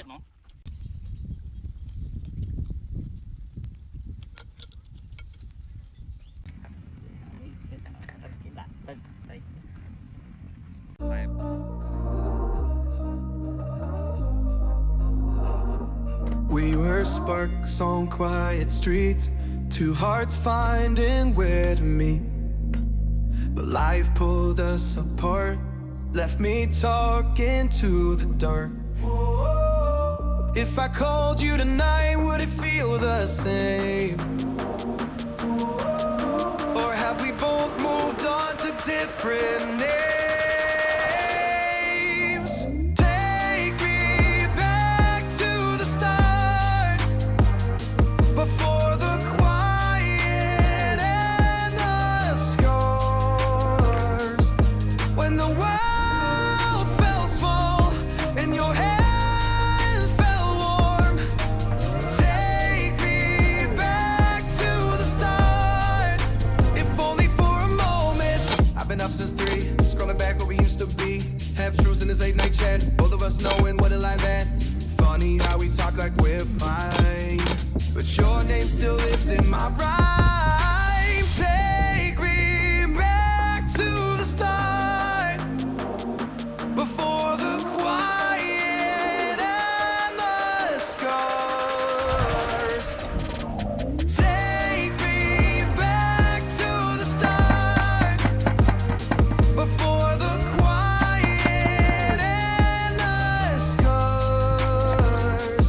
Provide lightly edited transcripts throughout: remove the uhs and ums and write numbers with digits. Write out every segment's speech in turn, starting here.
biết nó. We were sparks on quiet streets, two hearts finding where to meet. But life pulled us apart, left me talking to the dark. If I called you tonight, would it feel the same? Or have we both moved on to different names? Take me back to the start, before the quiet and the scars. When the world felt small and your hands felt warm. Take me back to the start, if only for a moment. I've been up since 3, scrolling back where we used to be. Half truths in this late night chat, both of us knowing what a line that. Funny how we talk like we're fine, but your name still lives in my rhyme. Take me back to the start, before the quiet and the scars. Take me back to the start, before the quiet and the scars.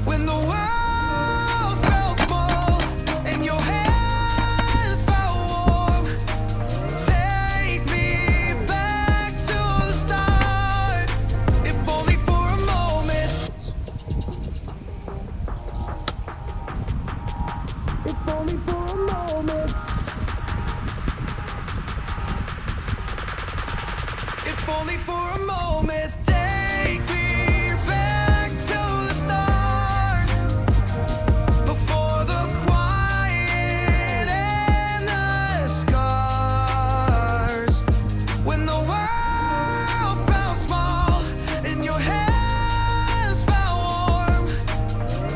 When the world felt small and your hands felt warm. Take me back to the start, if only for a moment. If only for a moment. If only for a moment. Take me back to the start, before the quiet and the scars. When the world felt small and your hands felt warm.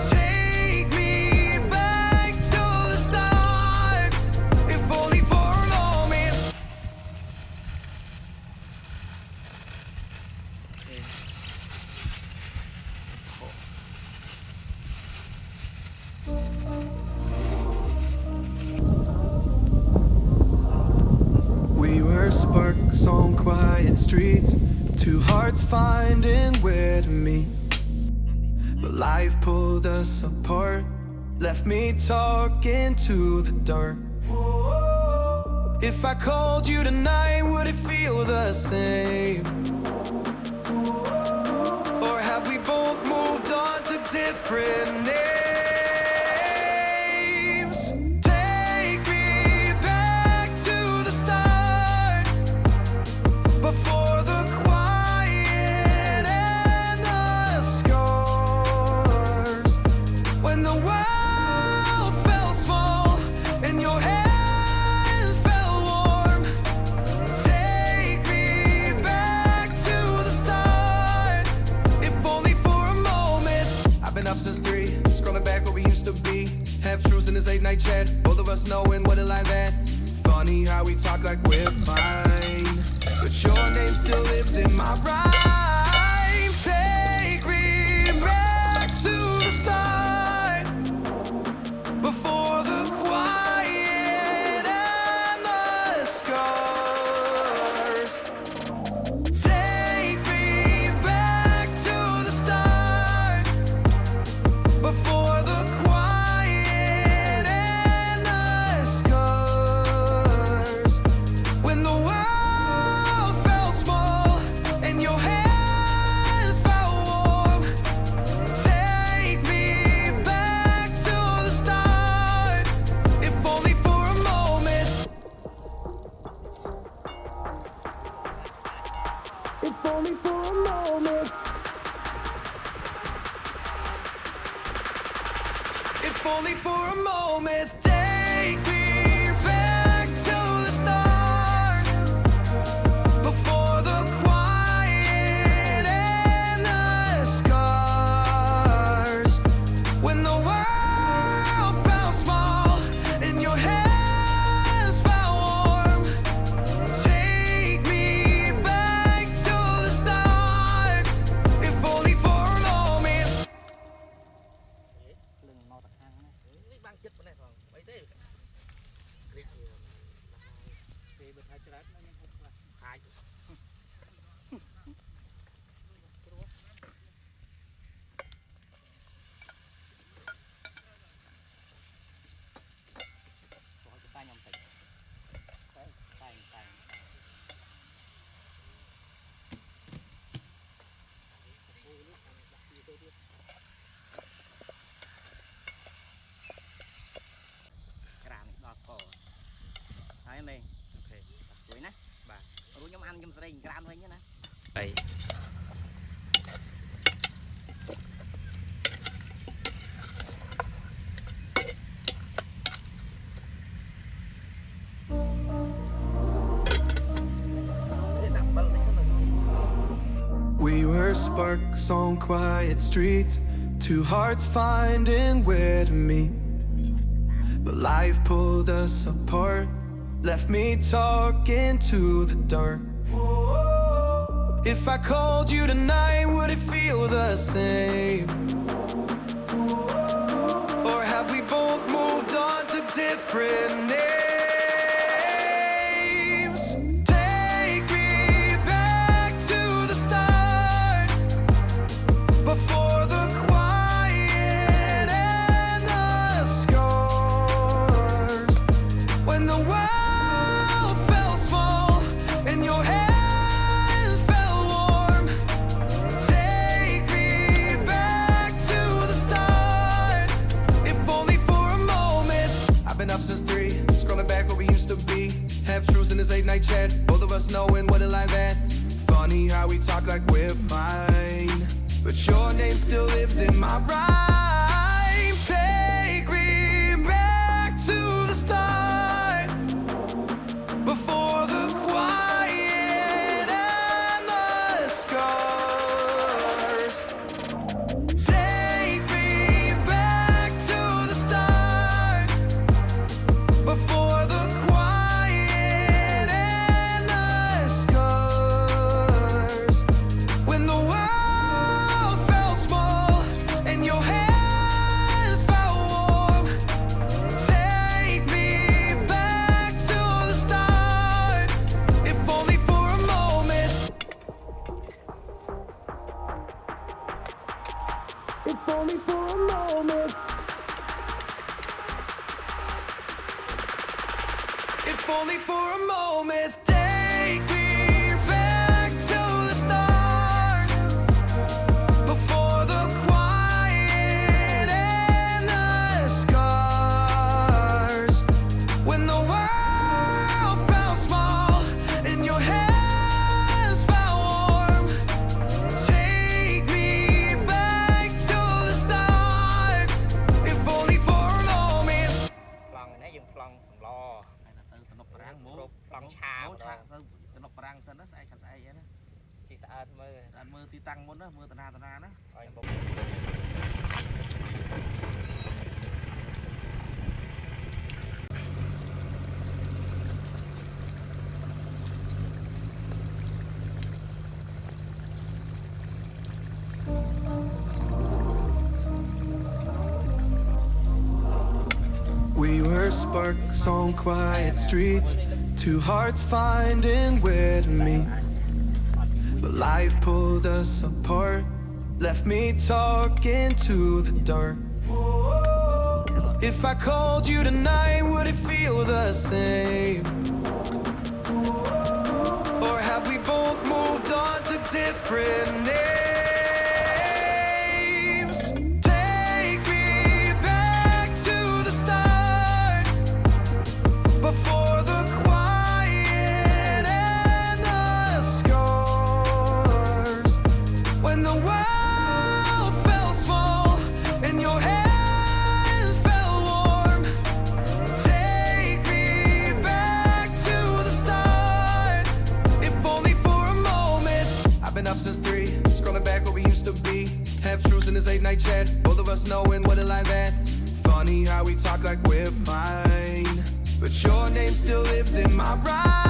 Take me back to the start, if only for a moment. We were sparks on quiet streets, two hearts finding where to meet. But life pulled us apart, left me talking to the dark. If I called you tonight, would it feel the same? Or have we both moved on to different names? Take me back to the start, before the quiet and the scars. When the world felt small and your hands felt warm. Take me back to the start, if only for a moment. I've been up since 3, scrolling back where we used to be. Half truths in this late night chat, both of us knowing what a line that. Funny how we talk like we're fine, but your name still lives in my rhyme. Take me back to the start, before the quiet and the scars. Take me back to the start, before the quiet and the scars. When the world felt small and your hands felt warm. Take me back to the start, if only for a moment. If only for a moment. If only for a moment. Take me back to the start, before the quiet and the scars. này ok cuối nè bà rồi nhóm ăn trong sợi gram thôi nhé nè đây We were sparks on quiet streets, two hearts finding where to meet. But life pulled us apart, left me talking to the dark. If I called you tonight, would it feel the same? Or have we both moved on to different names? Take me back to the start, before the quiet and the scars. When the world felt small and your hands felt warm. Take me back to the start, if only for a moment. I've been up since 3, scrolling back what we used to be. Half truths in this late night chat, both of us knowing what a life at. Funny how we talk like we're fine, but your name still lives in my rhyme. Take me back to the start, before the quiet and the scars. Take me back to the start, before the quiet and the scars. When the world felt small and your hands felt warm. Take me back to the start, if only for a moment. If only for a moment. If only for a moment. Take me back to the start, before the quiet and the scars. When the world felt small and your hands felt warm. Take me back to the start, if only for a moment. plong này dùng plong sầm lo này là từ nộp rang mố plong chà từ nộp rang sân đó sai vậy đó chỉ ta ăn mơ ti tăng muốn đó mơ tana đó. We were sparks on quiet streets, two hearts finding where to meet. But life pulled us apart, left me talking to the dark. If I called you tonight, would it feel the same? Or have we both moved on to different names? Take me back to the start, before the quiet and the scars. When the world felt small and your hands felt warm. Take me back to the start, if only for a moment. I've been up since 3, scrolling back what we used to be. Half truths in this late night chat, both of us knowing what a life at. Funny how we talk like we're fine, but your name still lives in my rhyme.